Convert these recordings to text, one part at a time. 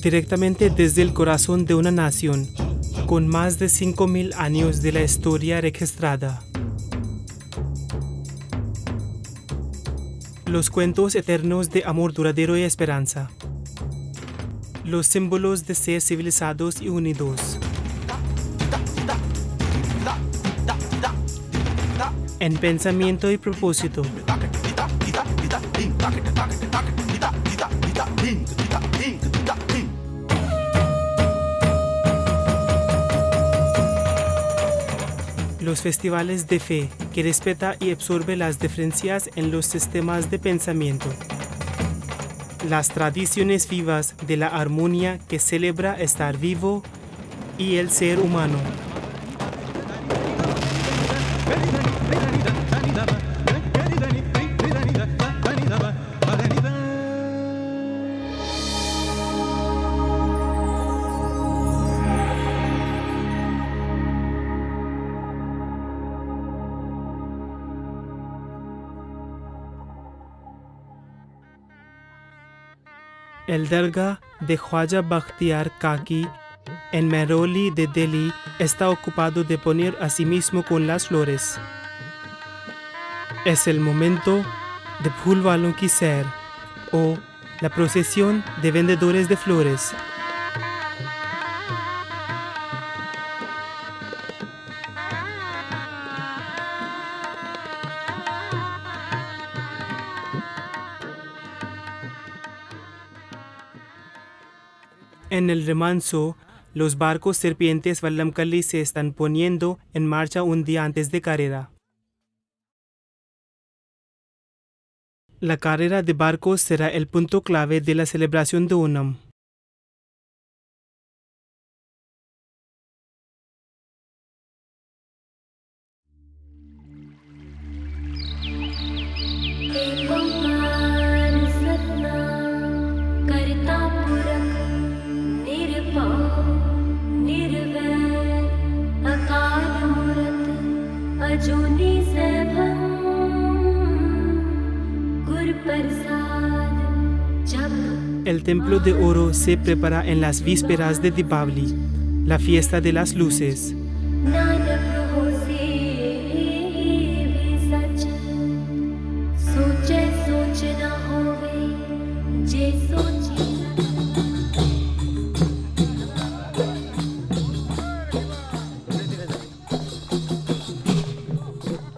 directamente desde el corazón de una nación, con más de 5.000 años de la historia registrada. Los cuentos eternos de amor duradero y esperanza. Los símbolos de ser civilizados y unidos. En pensamiento y propósito. Los festivales de fe que respeta y absorbe las diferencias en los sistemas de pensamiento. Las tradiciones vivas de la armonía que celebra estar vivo y el ser humano. El Dargah de Khwaja Bakhtiar Kaki en Mehrauli de Delhi está ocupado de poner a sí mismo con las flores. Es el momento de Phul Walon ki Sair o la procesión de vendedores de flores. En el remanso, los barcos serpientes Vallamkalli se están poniendo en marcha un día antes de carrera. La carrera de barcos será el punto clave de la celebración de Onam. El templo de oro se prepara en las vísperas de Deepavali, la fiesta de las luces.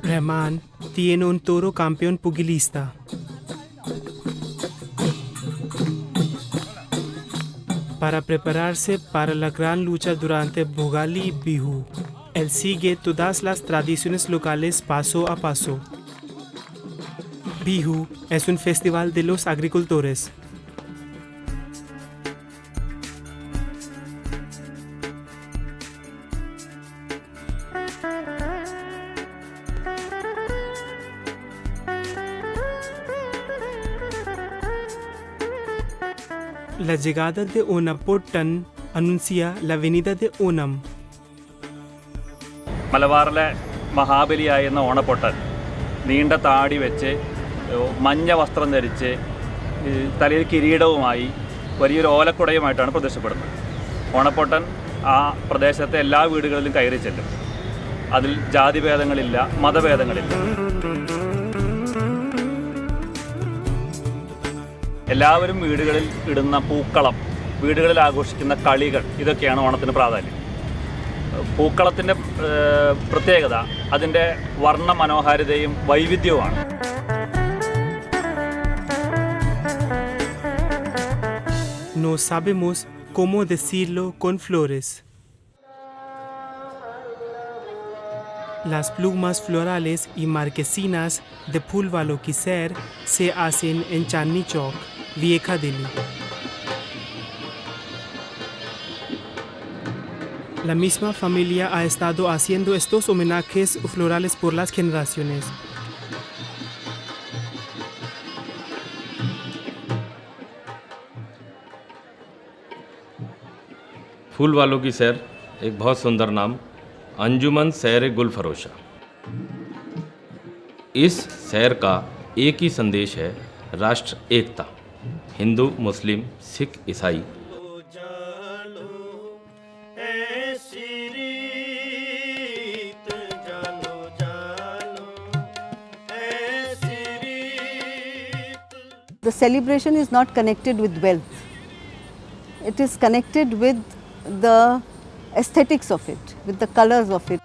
Rahman tiene un toro campeón pugilista. Para prepararse para la gran lucha durante Bhogali Bihu, él sigue todas las tradiciones locales paso a paso. Bihu es un festival de los agricultores. La llegada de Onapottan anuncia la venida de Onam. മലബാറിലെ മഹാബലിയായിരുന്ന ഓണപ്പൊട്ടൻ നീണ്ട താടി വെച്ച് മഞ്ഞ വസ്ത്രം ധരിച്ച് തലയിൽ കിരീടവുമായി വലിയൊരു ഓലക്കുടയുമായിട്ടാണ് പ്രത്യക്ഷപ്പെടുന്നത്. ഓണപ്പൊട്ടൻ ആ പ്രദേശത്തെ എല്ലാ വീടുകളിലും കയറി ചെല്ലും. അതിൽ ജാതിഭേദങ്ങളില്ല, മതഭേദങ്ങളില്ല. എല്ലാവരും വീടുകളിൽ ഇടുന്ന പൂക്കളം, വീടുകളിൽ ആഘോഷിക്കുന്ന കളികൾ, ഇതൊക്കെയാണ് ഓണത്തിന് പ്രാധാന്യം. പൂക്കളത്തിൻ്റെ പ്രത്യേകത അതിൻ്റെ വർണ്ണ മനോഹാരിതയും വൈവിധ്യവുമാണ്. No sabemos cómo decirlo con flores. Las plumas florales y marquesinas de Phul Walon ki Sair se hacen en Chandni Chowk, Vieja Delhi. La misma familia ha estado haciendo estos homenajes florales por las generaciones. फूल वालों की सैर एक बहुत सुंदर नाम, अंजुमन सैर गुल फरोशा। इस सैर का एक ही संदेश है, राष्ट्र एकता। हिंदू, मुस्लिम, सिख, ईसाई the celebration is not connected with wealth. It is connected with the aesthetics of it, with the colors of it.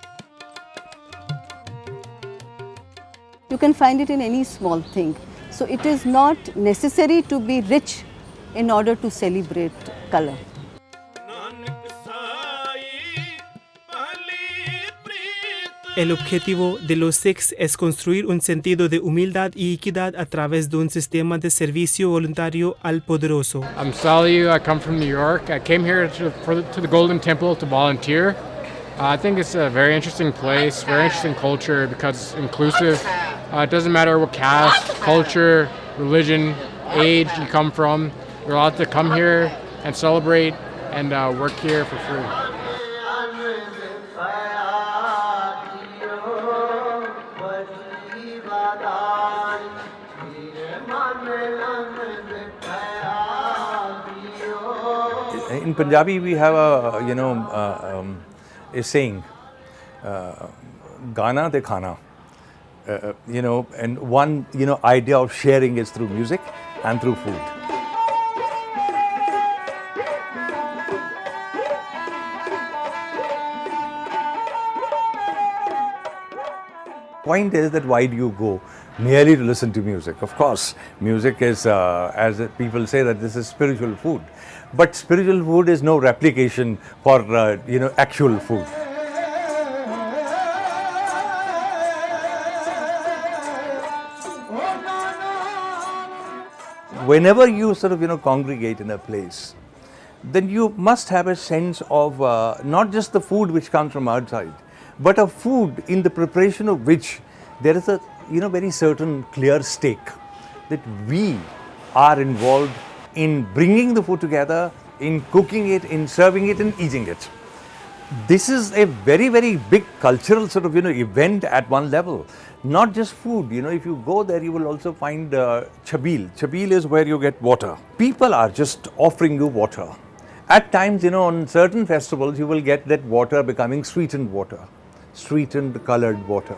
You can find it in any small thing. So it is not necessary to be rich in order to celebrate color. El objetivo de los Sikhs es construir un sentido de humildad y equidad a través de un sistema de servicio voluntario al poderoso. I'm Sally. I come from New York. I came here to the Golden Temple to volunteer. I think it's a very interesting place, very interesting culture because it's inclusive. It doesn't matter what caste, culture, religion, age you come from. You're allowed to come here and celebrate and work here for free. In Punjabi, we have a saying, "Gana de khana," and one idea of sharing is through music and through food. Point is that why do you go merely to listen to music? Of course, music is, as people say, that this is spiritual food. But spiritual food is no replication for actual food. Whenever you congregate in a place, then you must have a sense of not just the food which comes from outside, but a food in the preparation of which there is a very certain clear stake that we are involved in bringing the food together, in cooking it, in serving it and eating it. This is a very, very big cultural event at one level. Not just food, if you go there you will also find chabil. Chabil is where you get water. People are just offering you water. At times, on certain festivals you will get that water becoming sweetened water, sweetened colored water.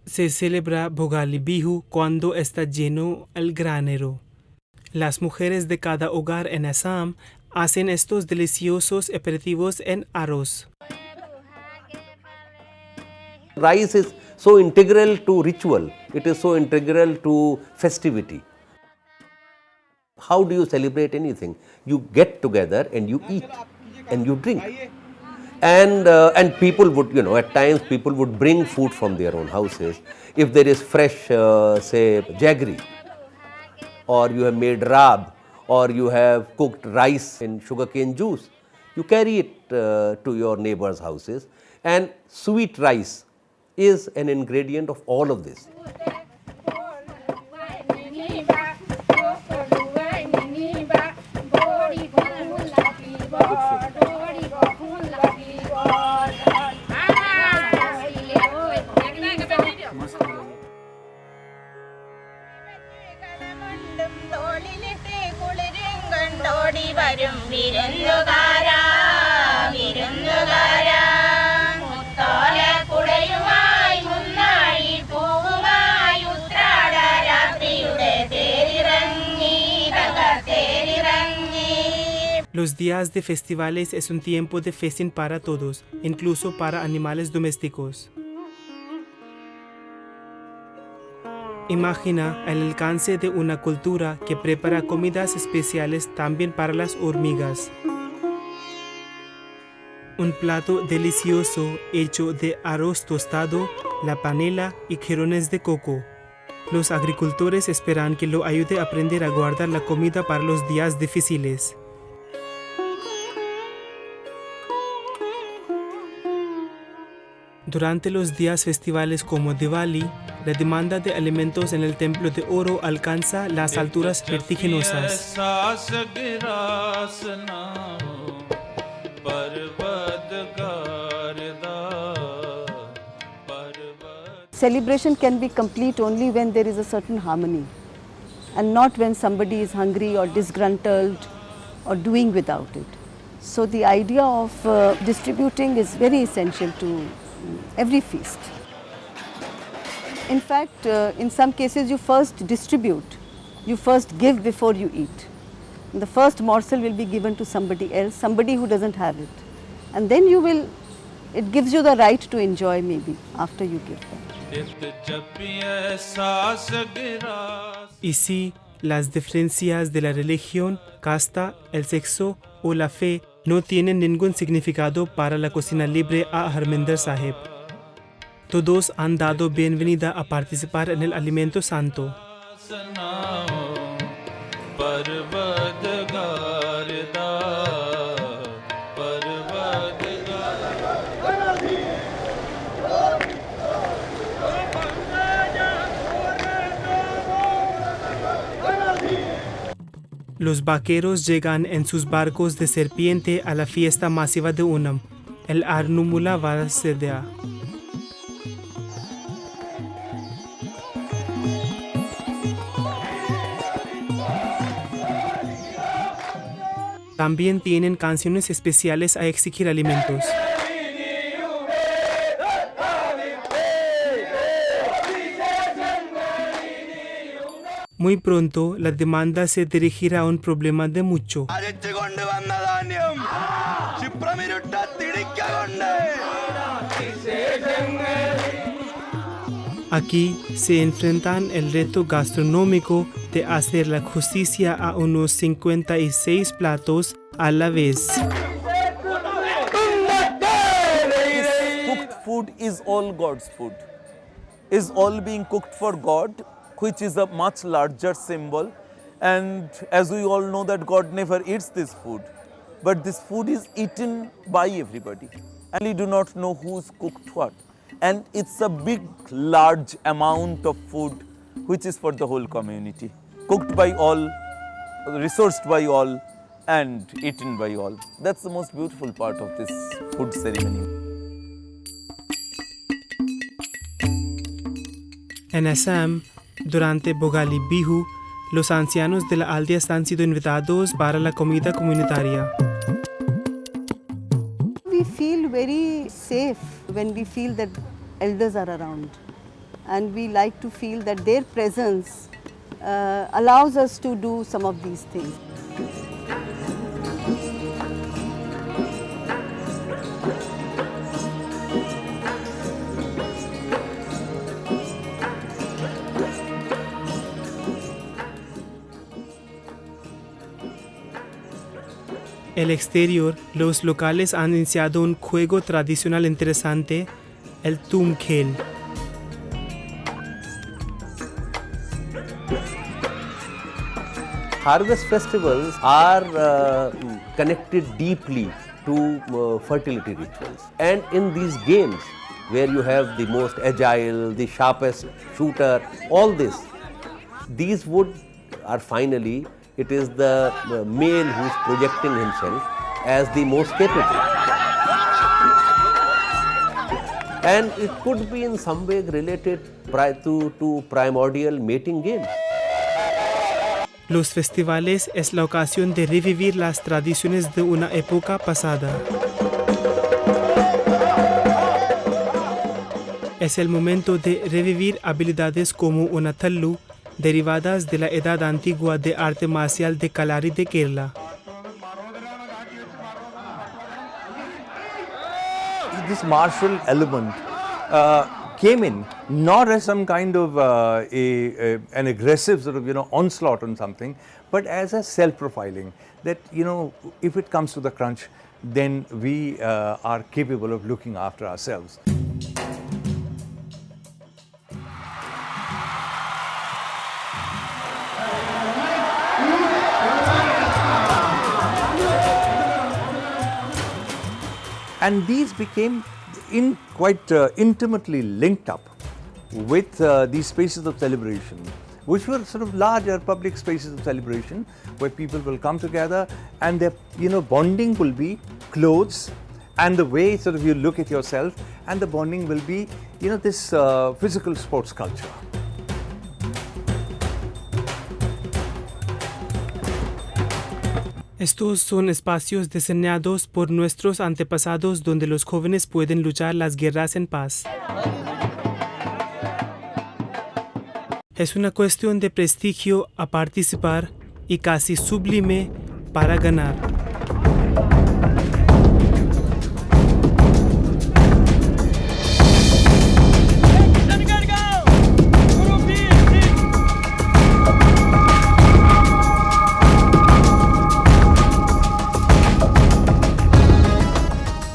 Se celebra Bhogali Bihu cuando está lleno el granero. Las mujeres de cada hogar en Assam hacen estos deliciosos aperitivos en arroz. Rice is so integral to ritual, it is so integral to festivity. How do you celebrate anything? You get together and you eat and you drink. And people would, at times people would bring food from their own houses. If there is fresh, say, jaggery, or you have made rab, or you have cooked rice in sugarcane juice, you carry it to your neighbors' houses. And sweet rice is an ingredient of all of this. Los días de festivales es un tiempo de festín para todos, incluso para animales domésticos. Imagina el alcance de una cultura que prepara comidas especiales también para las hormigas. Un plato delicioso hecho de arroz tostado, la panela y jirones de coco. Los agricultores esperan que lo ayude a aprender a guardar la comida para los días difíciles. Durante los días festivales como Diwali, la demanda de alimentos en el Templo de Oro alcanza las alturas vertiginosas. Celebration can be complete only when there is a certain harmony and not when somebody is hungry or disgruntled or doing without it. So the idea of distributing is very essential to every feast. In fact, in some cases you first distribute, you first give before you eat. The first morsel will be given to somebody else, somebody who doesn't have it. And then it gives you the right to enjoy maybe after you give them. Y si las diferencias de la religión, casta, el sexo o la fe no tienen ningún significado para la cocina libre a Harminder Sahib. Todos han dado bienvenida a participar en el alimento santo. Los vaqueros llegan en sus barcos de serpiente a la fiesta masiva de Onam, el Arnumula Vasedya. También tienen canciones especiales a exigir alimentos. Muy pronto, la demanda se dirigirá a un problema de mucho. Aquí se enfrentan el reto gastronómico de hacer la justicia a unos 56 platos a la vez. Cooked food is all God's food. Is all being cooked for God, which is a much larger symbol. And as we all know that God never eats this food. But this food is eaten by everybody. And we do not know who's cooked what. And it's a big, large amount of food which is for the whole community. Cooked by all, resourced by all, and eaten by all. That's the most beautiful part of this food ceremony. En Assam, durante Bogali Bihu, los ancianos de la aldea han sido invitados para la comida comunitaria. We feel very safe when we feel that elders are around, and we like to feel that their presence allows us to do some of these things. El exterior, los locales han iniciado un juego tradicional interesante, el Tum Khel. Harvest festivals are connected deeply to fertility rituals. And in these games, where you have the most agile, the sharpest shooter, all this, these would are finally, it is the male who is projecting himself as the most capable. And it could be in some way related to primordial mating games. Los festivales es la ocasión de revivir las tradiciones de una época pasada. Es el momento de revivir habilidades como una tallu, derivadas de la edad antigua de arte marcial de Kalari de Kerala. This martial element came in not as some kind of an aggressive sort of onslaught on something, but as a self-profiling that if it comes to the crunch, then we are capable of looking after ourselves. And these became quite intimately linked up with these spaces of celebration, which were sort of larger public spaces of celebration where people will come together and their bonding will be clothes and the way sort of you look at yourself, and the bonding will be this physical sports culture. Estos son espacios diseñados por nuestros antepasados donde los jóvenes pueden luchar las guerras en paz. Es una cuestión de prestigio a participar y casi sublime para ganar.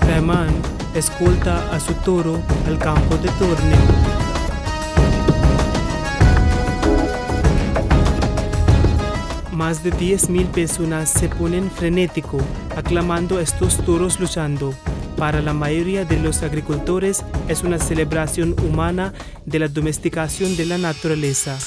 Rahman escolta a su toro al campo de torneo. Más de 10,000 personas se ponen frenético aclamando a estos toros luchando. Para la mayoría de los agricultores es una celebración humana de la domesticación de la naturaleza.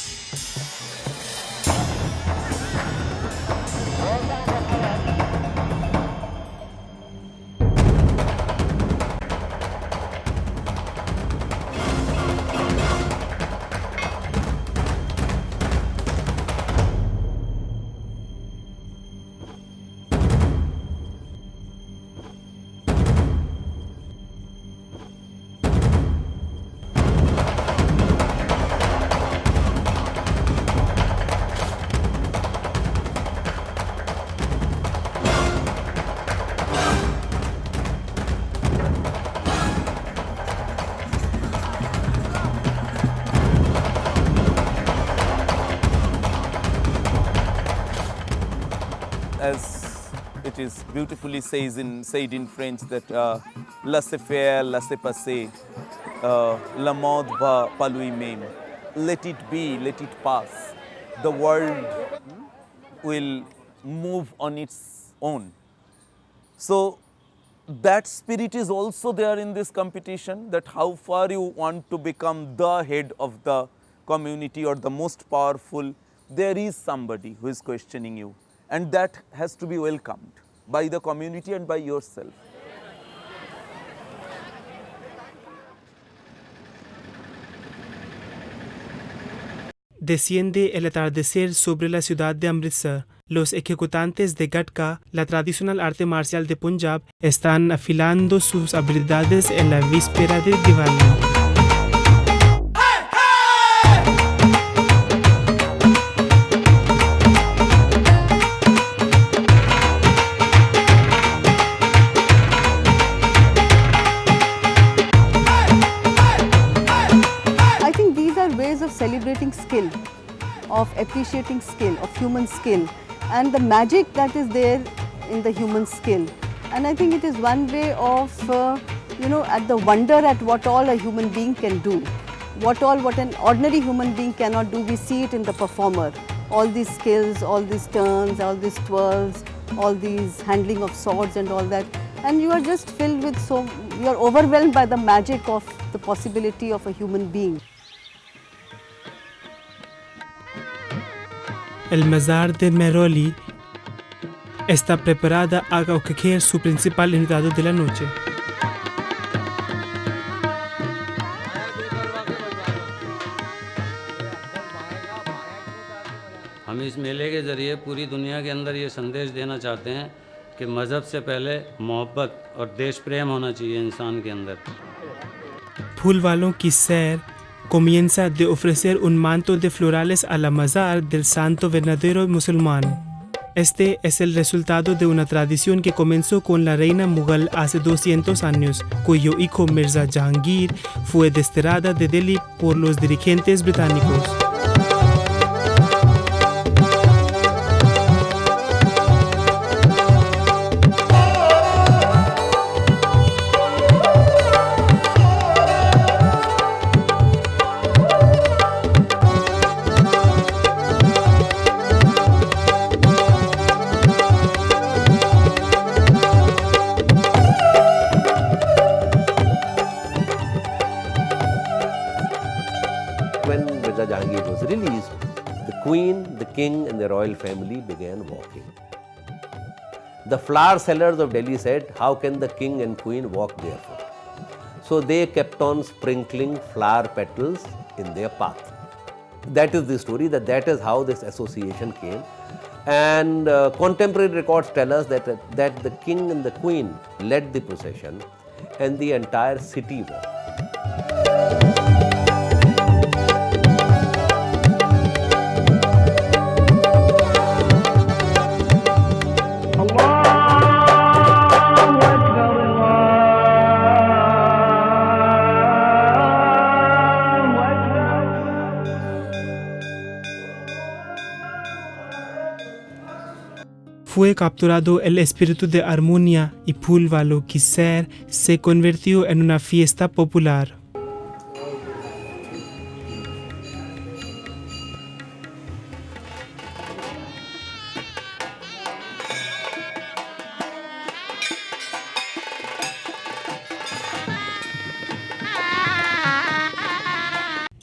As it is beautifully said in French that laissez-faire, laissez-passer, la mode va pas lui-même. Let it be, let it pass. The world will move on its own. So that spirit is also there in this competition, that how far you want to become the head of the community or the most powerful. There is somebody who is questioning you, and that has to be welcomed by the community and by yourself. Desciende el atardecer sobre la ciudad de Amritsar. Los ejecutantes de Gatka, la tradicional arte marcial de Punjab, están afilando sus habilidades en la víspera de Diwali. Celebrating skill, of appreciating skill, of human skill, and the magic that is there in the human skill. And I think it is one way of, at the wonder at what all a human being can do. What an ordinary human being cannot do, we see it in the performer. All these skills, all these turns, all these twirls, all these handling of swords and all that. And you are just filled with you are overwhelmed by the magic of the possibility of a human being. El Mazar de Mehroli está preparada a acoger su principal invitado de la noche. हम इस मेले के ज़रिए पूरी दुनिया के अंदर ये संदेश देना चाहते हैं कि मज़हब से पहले मोहब्बत और देश प्रेम होना चाहिए इंसान के अंदर. फूल वालों की सैर comienza de ofrecer un manto de florales a la mazar del santo verdadero musulmán. Este es el resultado de una tradición que comenzó con la reina Mughal hace 200 años, cuyo hijo Mirza Jahangir fue desterrada de Delhi por los dirigentes británicos. Queen, the king and the royal family began walking. The flower sellers of Delhi said, how can the king and queen walk barefoot? So they kept on sprinkling flower petals in their path. That is the story, that is how this association came. And contemporary records tell us that the king and the queen led the procession and the entire city walked. Fue capturado el espíritu de armonía y Poolwalo की सैर se convirtió en una fiesta popular.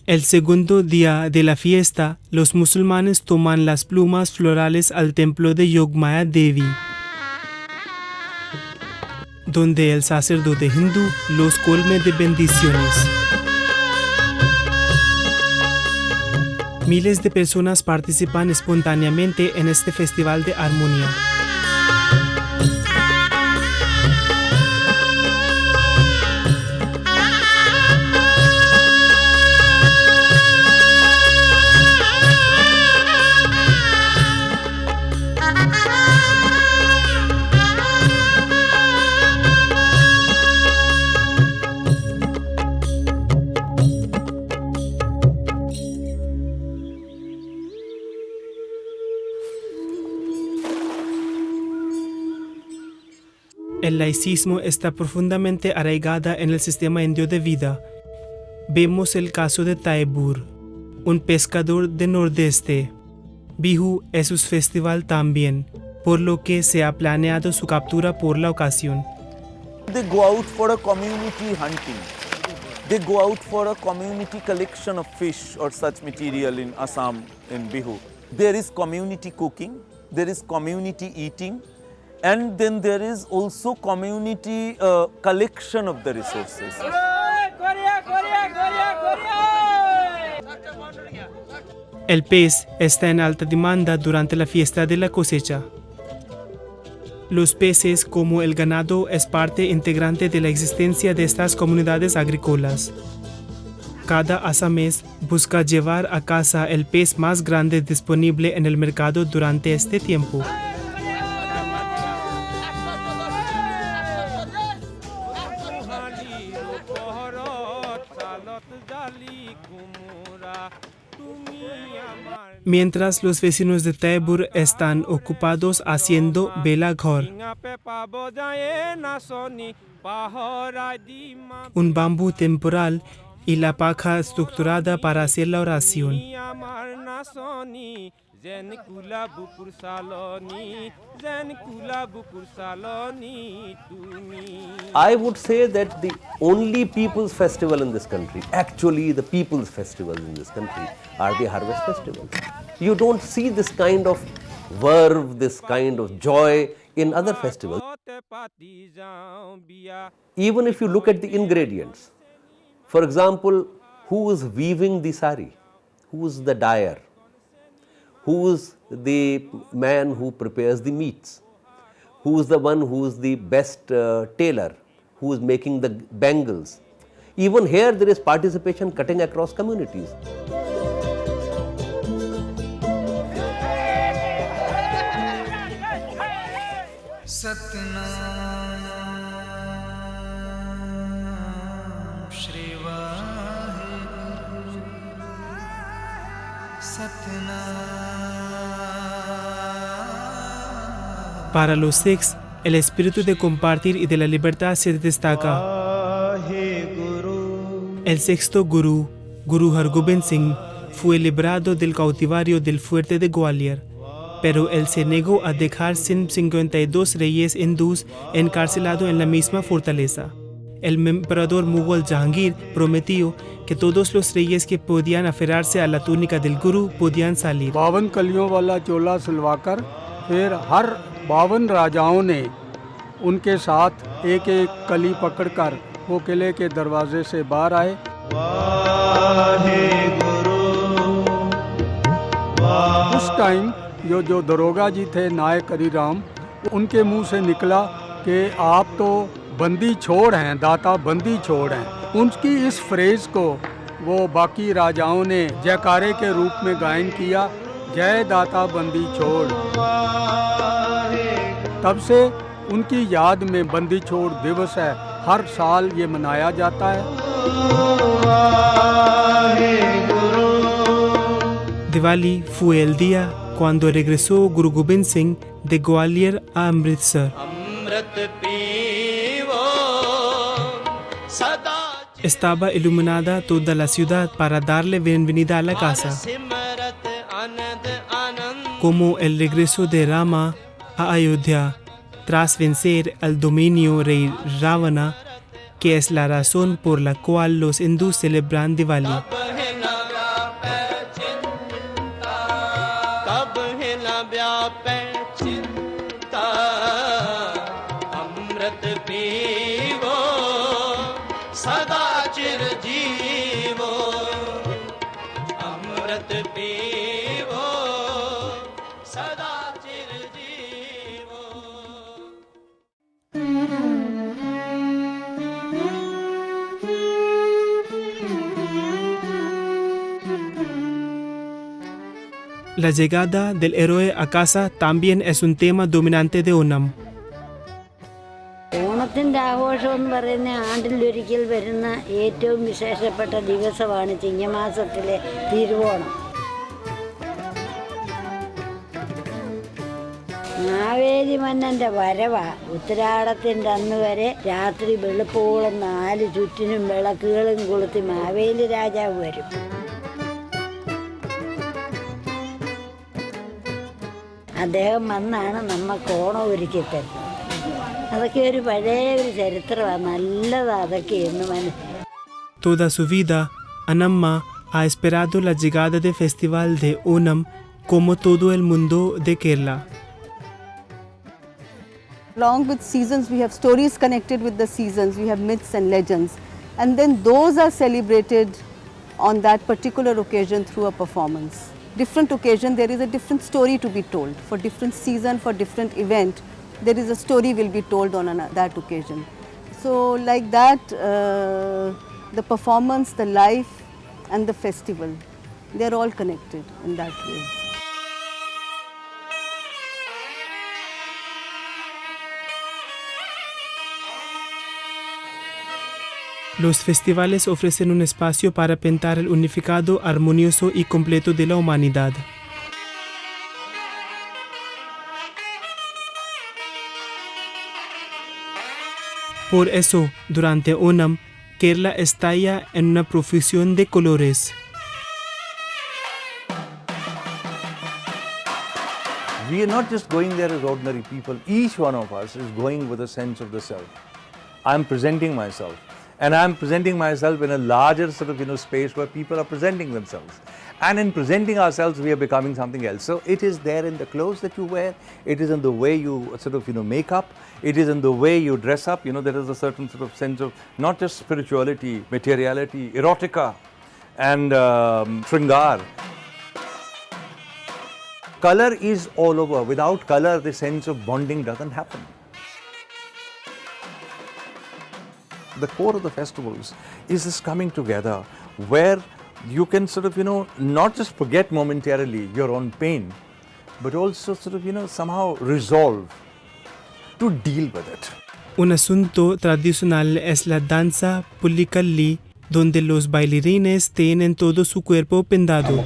El segundo día de la fiesta, los musulmanes toman las plumas florales al templo de Yogmaya Devi, donde el sacerdote hindú los colme de bendiciones. Miles de personas participan espontáneamente en este festival de armonía. El laicismo está profundamente arraigada en el sistema indio de vida. Vemos el caso de Taibur, un pescador del nordeste. Bihu es su festival también, por lo que se ha planeado su captura por la ocasión. They go out for a community hunting. They go out for a community collection of fish or such material in Assam, in Bihu. There is community cooking, there is community eating, and then there is also community collection of the resources. El pez está en alta demanda durante la fiesta de la cosecha. Los peces, como el ganado, es parte integrante de la existencia de estas comunidades agrícolas. Cada asamés busca llevar a casa el pez más grande disponible en el mercado durante este tiempo. Mientras los vecinos de Taibur están ocupados haciendo Belaghor, un bambú temporal y la paja estructurada para hacer la oración. I would say that the only people's festival in this country, actually the people's festivals in this country, are the harvest festivals. You don't see this kind of verve, this kind of joy in other festivals. Even if you look at the ingredients, for example, who is weaving the sari? Who is the dyer? Who is the man who prepares the meats? Who is the one who is the best tailor? Who is making the bangles? Even here there is participation cutting across communities. Para los Sikhs, el espíritu de compartir y de la libertad se destaca. El sexto Guru, Guru Hargobind Singh, fue librado del cautiverio del fuerte de Gwalior, pero él se negó a dejar 152 reyes hindús encarcelados en la misma fortaleza. El emperador Mughal Jahangir prometió que todos los reyes que podían aferrarse a la túnica del Guru podían salir. 52 कलियों वाला चोला सिलवाकर फिर हर 52 राजाओं ने उनके साथ एक एक कली पकड़कर वो किले के दरवाजे से बाहर आए. This time जो दरोगा जी थे नायक हरिराम, उनके मुंह से निकला कि आप तो बंदी छोड़ हैं, दाता बंदी छोड़ हैं। उनकी इस फ्रेज़ को वो बाकी राजाओं ने जयकारे के रूप में गायन किया, जय दाता बंदी छोड़। तब से उनकी याद में बंदी छोड़ दिवस है, हर साल ये मनाया जाता है। Diwali fue el día cuando regresó Guru Gobind Singh de Gwalior a Amritsar. Estaba iluminada toda la ciudad para darle bienvenida a la casa. Como el regreso de Rama a Ayodhya tras vencer al dominio rey Ravana, que es la razón por la cual los hindús celebran Diwali. La llegada del héroe a casa también es un tema dominante de Onam. ഓണത്തിൻ്റെ ആഘോഷം എന്ന് പറയുന്ന ആണ്ടിലൊരിക്കൽ വരുന്ന ഏറ്റവും വിശേഷപ്പെട്ട ദിവസമാണ് ചിങ്ങമാസത്തിലെ തിരുവോണം. മാവേലി മന്നൻ്റെ വരവാ. ഉത്തരാടത്തിൻ്റെ അന്ന് വരെ രാത്രി വെളുപ്പോളം 4 ചുറ്റിനും വിളക്കുകളും കൊളുത്തി മാവേലി രാജാവ് വരും. അദ്ദേഹം വന്നാണ് നമുക്ക് ഓണം ഒരുക്കി തരുന്നത്. അതൊക്കെ ഒരു പഴയ ഒരു ചരിത്രമാണ്, നല്ലതാണ് അതൊക്കെ എന്ന് മനസ്സിലാക്കി. Toda su vida, Anamma ha esperado la llegada del festival de Onam como todo el mundo de Kerala. Along with seasons, we have stories connected with the seasons, we have myths and legends, and then those are celebrated on that particular occasion through a performance. Different occasion, there is a different story to be told. For different season, for different event, there is a story will be told on that occasion. So like that, the performance, the life and the festival, they are all connected in that way. Los festivales ofrecen un espacio para pintar el unificado, armonioso y completo de la humanidad. Por eso, durante Onam, Kerala estalla en una profusión de colores. We are not just going there as ordinary people. Each one of us is going with a sense of the self. I'm presenting myself. And I'm presenting myself in a larger sort of, space where people are presenting themselves. And in presenting ourselves, we are becoming something else. So it is there in the clothes that you wear. It is in the way you sort of, make up. It is in the way you dress up. There is a certain sort of sense of not just spirituality, materiality, erotica, and shringar. Color is all over. Without color, the sense of bonding doesn't happen. The core of the festivals is this coming together where you can sort of, not just forget momentarily your own pain, but also sort of, somehow resolve to deal with it. Un asunto tradicional es la danza Pulikalli, donde los bailarines tienen todo su cuerpo pendado.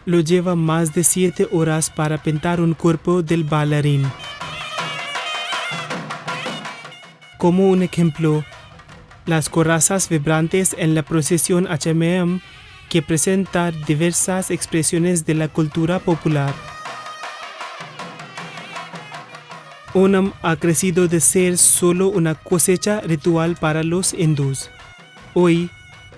Lo lleva más de 7 horas para pintar un cuerpo del bailarín. Como un ejemplo, las corazas vibrantes en la procesión HMM que presenta diversas expresiones de la cultura popular. Onam ha crecido de ser solo una cosecha ritual para los hindús. Hoy,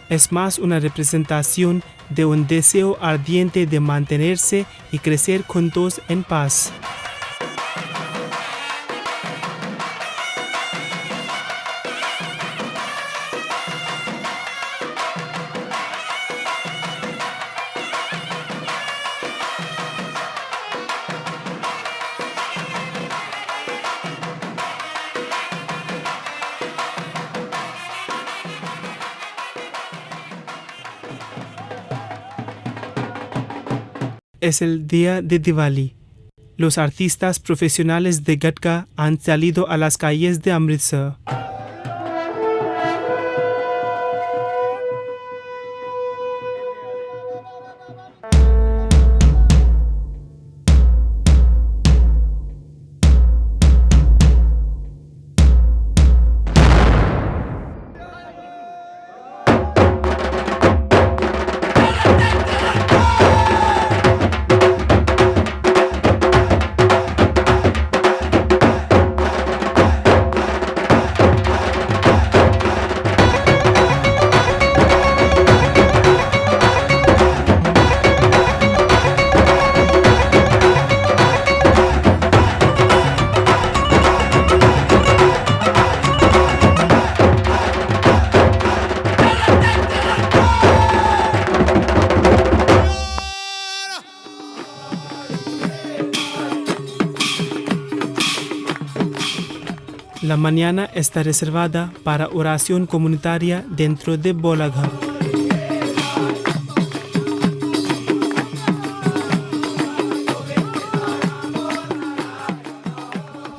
Es más una representación de un deseo ardiente de mantenerse y crecer juntos en paz. Es el día de Diwali. Los artistas profesionales de Gatka han salido a las calles de Amritsar. La mañana está reservada para oración comunitaria dentro de Bolaghar.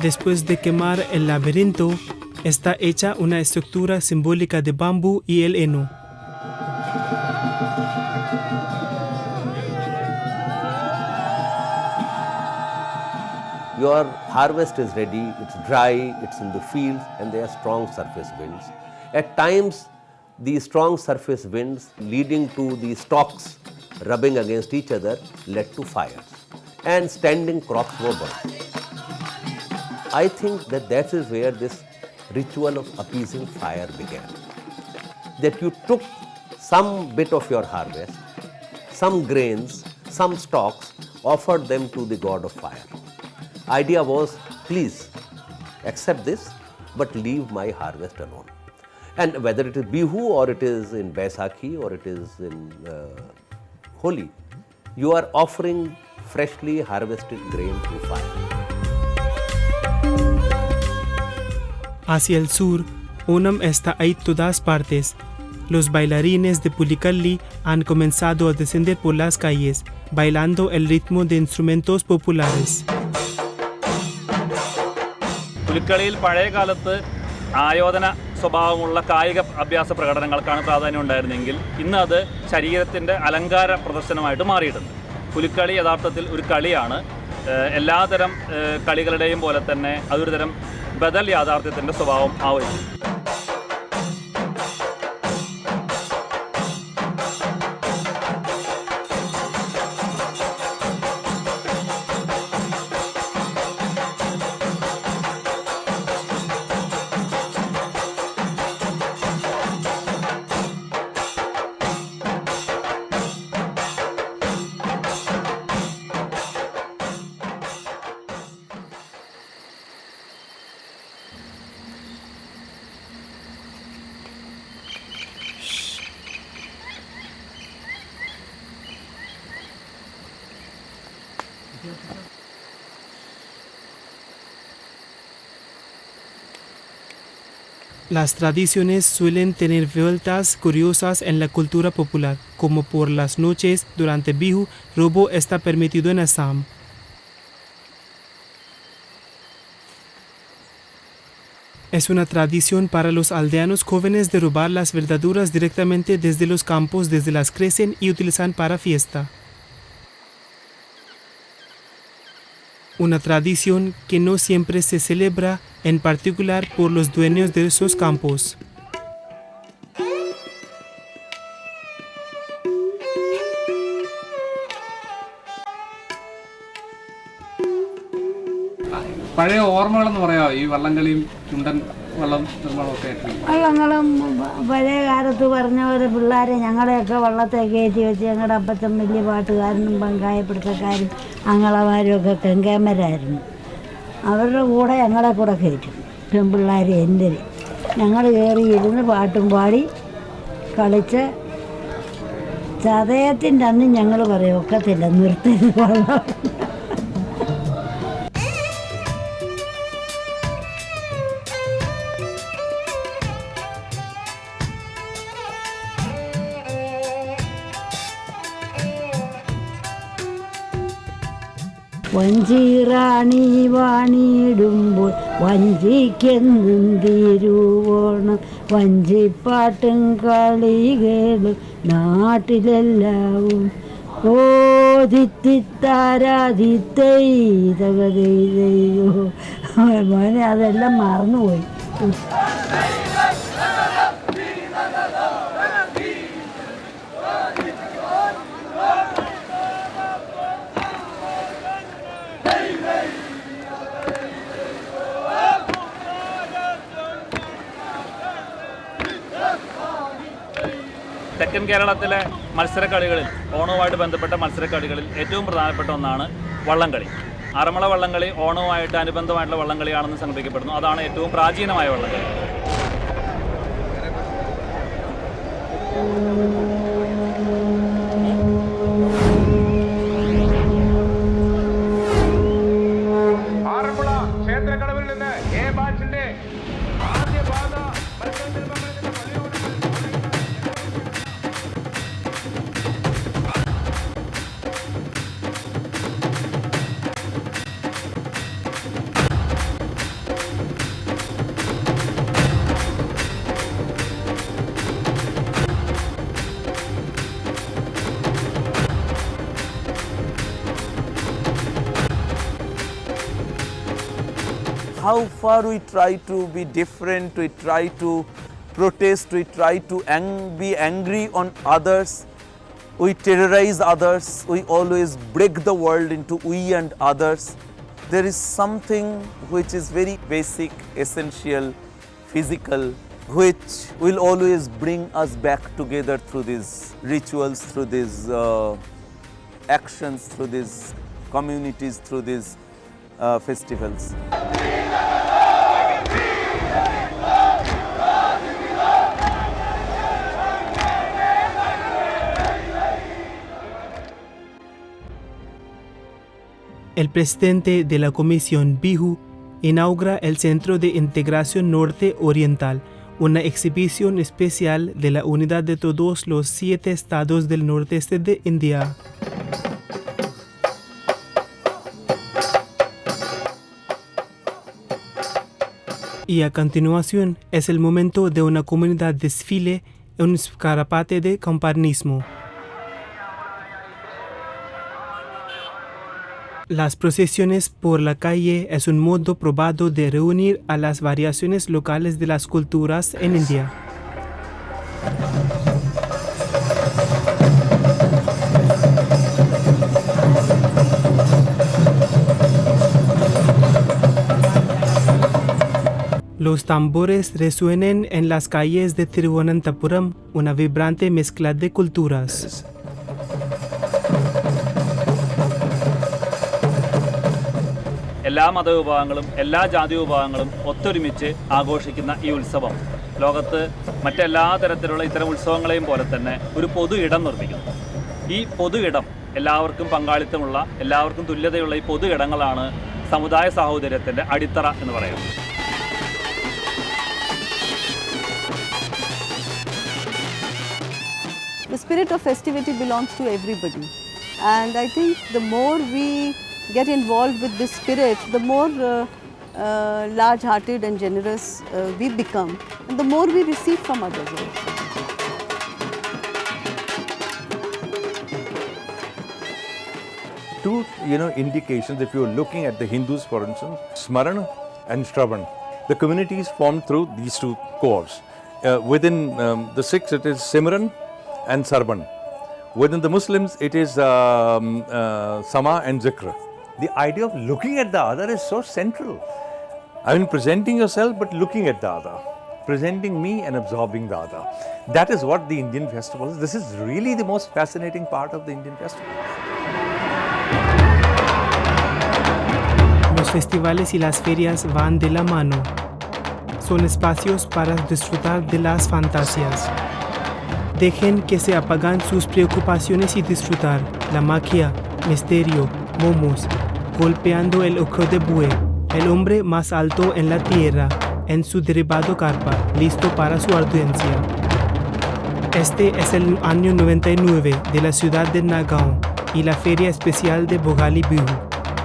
Después de quemar el laberinto, está hecha una estructura simbólica de bambú y el heno. Your harvest is ready, it's dry, it's in the fields, and there are strong surface winds. At times, these strong surface winds leading to the stalks rubbing against each other led to fires, and standing crops were burned. I think that is where this ritual of appeasing fire began. That you took some bit of your harvest, some grains, some stalks, offered them to the god of fire. Idea was, please accept this, but leave my harvest alone. And whether it is Bihu or it is in Baisakhi or it is in Holi, you are offering freshly harvested grain to fire. Hacia el sur, Onam está ahí todas partes. Los bailarines de Pulikalli han comenzado a descender por las calles, bailando el ritmo de instrumentos populares. പുലിക്കളിയിൽ പഴയ കാലത്ത് ആയോധന സ്വഭാവമുള്ള കായിക അഭ്യാസ പ്രകടനങ്ങൾക്കാണ് പ്രാധാന്യം ഉണ്ടായിരുന്നെങ്കിൽ ഇന്ന് അത് ശരീരത്തിൻ്റെ അലങ്കാര പ്രദർശനമായിട്ട് മാറിയിട്ടുണ്ട്. പുലിക്കളി യഥാർത്ഥത്തിൽ ഒരു കളിയാണ്. എല്ലാതരം കളികളുടെയും പോലെ തന്നെ അതൊരു തരം ബദൽ യാഥാർത്ഥ്യത്തിൻ്റെ സ്വഭാവം ആവഹിക്കും. Las tradiciones suelen tener vueltas curiosas en la cultura popular, como por las noches durante Bihu, robo está permitido en Assam. Es una tradición para los aldeanos jóvenes de robar las verduras directamente desde los campos, desde las crecen y utilizan para fiesta. Una tradición que no siempre se celebra, en particular por los dueños de esos campos. പഴയ ഓർമ്മകളെന്ന് പറയാമോ ഈ വള്ളംകളിയും ചുണ്ടൻ വള്ളം നിർമ്മാണമൊക്കെ? വള്ളങ്ങളും പഴയ കാലം കാലത്ത് പറഞ്ഞ പോലെ പിള്ളേരെ ഞങ്ങളെയൊക്കെ വള്ളത്തെ കയറ്റി വെച്ച് ഞങ്ങളുടെ അപ്പച്ചൻ വലിയ പാട്ടുകാരനും പങ്കായപ്പിടുത്തക്കാരും അങ്ങളമാരും ഒക്കെ കെങ്കേമരായിരുന്നു. അവരുടെ കൂടെ ഞങ്ങളെ കൂടെ കയറ്റും പെൺപിള്ളേർ എന്തിന്. ഞങ്ങൾ കയറി ഇരുന്ന് പാട്ടും പാടി കളിച്ച് ചതയത്തിൻ്റെ അന്ന് ഞങ്ങൾ പറയും ഒക്കത്തില്ല നിർത്തി വള്ളം. വഞ്ചിറാണി വാണിടുമ്പോൾ വഞ്ചിക്കെന്നും തിരുവോണം വഞ്ചിപ്പാട്ടും കളികളും നാട്ടിലെല്ലാവും ഓതിത്തിത്താരാതിത്തൈതകതയോ മോനെ അതെല്ലാം മറന്നുപോയി. തെക്കൻ കേരളത്തിലെ മത്സരക്കളികളിൽ ഓണവുമായിട്ട് ബന്ധപ്പെട്ട മത്സരക്കളികളിൽ ഏറ്റവും പ്രധാനപ്പെട്ട ഒന്നാണ് വള്ളംകളി. ആറന്മുള വള്ളംകളി ഓണവുമായിട്ട് അനുബന്ധമായിട്ടുള്ള വള്ളംകളിയാണെന്ന് സംഘടിപ്പിക്കപ്പെടുന്നു. അതാണ് ഏറ്റവും പ്രാചീനമായ വള്ളംകളി. ആറന്മുള ക്ഷേത്രക്കടവിൽ നിന്ന് എ ബാച്ചിന്റെ ആദ്യ പാത how far we try to be different, we try to protest, we try to be angry on others, we terrorize others, we always break the world into we and others. There is something which is very basic, essential, physical, which will always bring us back together through these rituals, through these actions, through these communities, through these festivals. El presidente de la Comisión Bihu inaugura el Centro de Integración Norte Oriental, una exhibición especial de la unidad de todos los 7 estados del nordeste de India. Y a continuación es el momento de una comunidad desfile en un escaparate de campanarismo. Las procesiones por la calle es un modo probado de reunir a las variaciones locales de las culturas en India. Los tambores resuenan en las calles de Thiruvananthapuram, una vibrante mezcla de culturas. എല്ലാ മതവിഭാഗങ്ങളും എല്ലാ ജാതി വിഭാഗങ്ങളും ഒത്തൊരുമിച്ച് ആഘോഷിക്കുന്ന ഈ ഉത്സവം ലോകത്ത് മറ്റെല്ലാ തരത്തിലുള്ള ഇത്തരം ഉത്സവങ്ങളെയും പോലെ തന്നെ ഒരു പൊതു ഇടം നിർമ്മിക്കുന്നു. ഈ പൊതു ഇടം എല്ലാവർക്കും പങ്കാളിത്തമുള്ള, എല്ലാവർക്കും തുല്യതയുള്ള ഈ പൊതു ഇടങ്ങളാണ് സമുദായ സാഹോദര്യത്തിൻ്റെ അടിത്തറ എന്ന് പറയുന്നത്. The spirit of festivity belongs to everybody, and I think the more we get involved with this spirit, the more large-hearted and generous we become, and the more we receive from others also. Two, indications. If you're looking at the Hindus, for instance, Smaran and Shravan, the community is formed through these two cores. Within the Sikhs, it is Simran and Sarban. Within the Muslims, it is Sama and Zikr. The idea of looking at the other is so central. I mean, presenting yourself, but looking at the other. presenting me and absorbing the other. That is what the Indian festival is. This is really the most fascinating part of the Indian festival. Los festivales y las ferias van de la mano. Son espacios para disfrutar de las fantasías. Dejen que se apagan sus preocupaciones y disfrutar la magia, misterio, momos, golpeando el ojo de buey, el hombre más alto en la tierra, en su derribado carpa, listo para su audiencia. Este es el año 99 de la ciudad de Nagaon y la feria especial de Bhogali Bihu,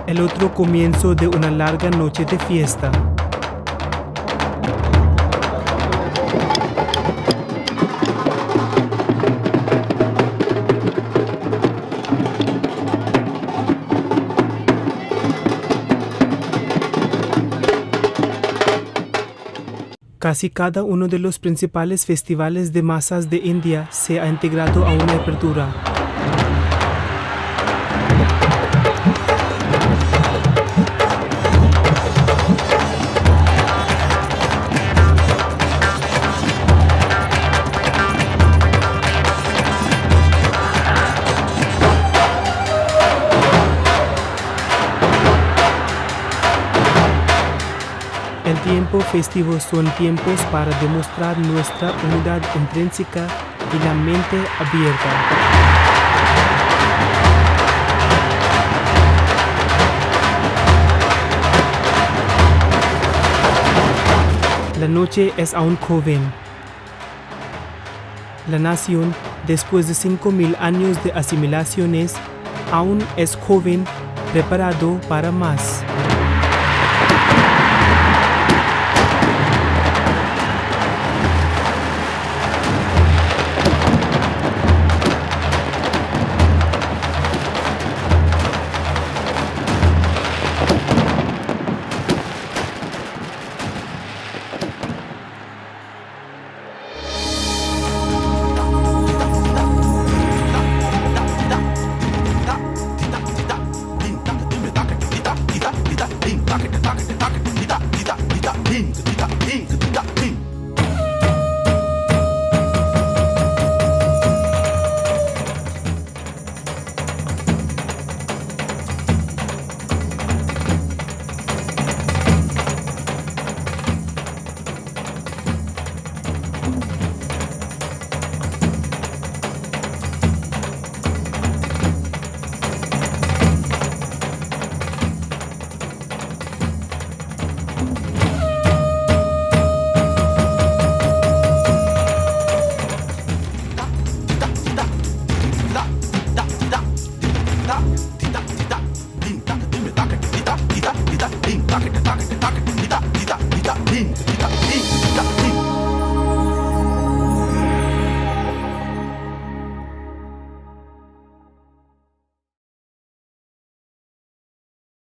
el otro comienzo de una larga noche de fiesta. Casi cada uno de los principales festivales de masas de India se ha integrado a una apertura. El tiempo festivo son tiempos para demostrar nuestra unidad intrínseca y la mente abierta. La noche es aún joven. La nación, después de 5.000 años de asimilaciones, aún es joven, preparado para más.